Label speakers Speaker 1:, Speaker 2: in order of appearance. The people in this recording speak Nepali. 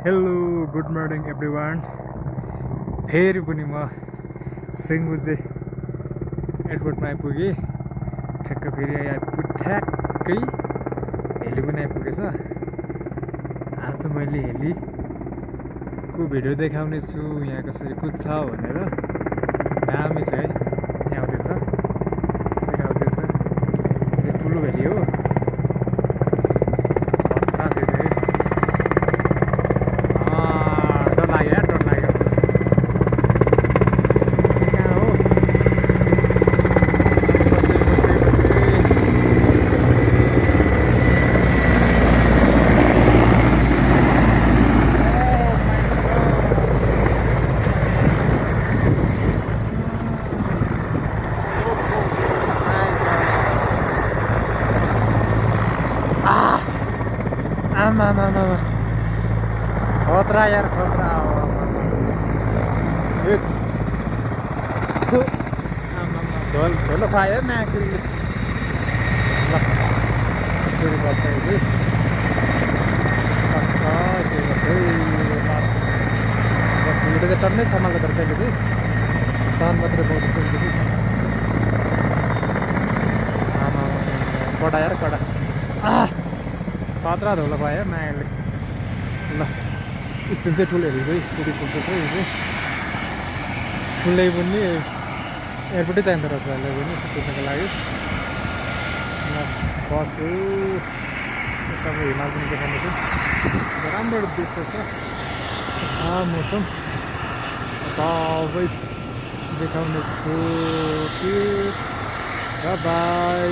Speaker 1: Hello good morning everyone. फेरि पनि म सिङ्गुजे एयरपोर्टमा आइपुगेँ। ठ्याक्क फेरि ठ्याक्कै हेली पनि आइपुगेछ। आज मैले हेलीको भिडियो देखाउने छु, यहाँ कसरी कुद्छ भनेर। दामी छ है, यहाँ आउँदैछ, यसरी आउँदैछ। यो ठुलो हेली हो, खतरा चाहिँ है। डर लाग्यो, डर लाग्यो। कहाँ हो? बसे बसे बसे आमा खतरा यार, खतरा। धोलो खायो म्याकुरीले। ल यसरी बसेको चाहिँ यसरी बस्यो। बस यो चाहिँ टन्नै सम्हाल्दो रहेछ। अहिले चाहिँ सहन मात्रै पाउँछ चाहिँ आमा कडा यार, कडा। खतरा धोलो पायो मायाले। ल यस्तो चाहिँ ठुलोहरू चाहिँ सिडी पुग्दैछ। यो चाहिँ फुल्दै पनि एयरपोर्टै चाहिँदो रहेछ अहिले पनि यसो कुद्नको लागि। ल बस्यो। तपाईँ हिमाल पनि देखाउने छु। राम्रो दृश्य छ, मौसम सबै देखाउने छु। By by.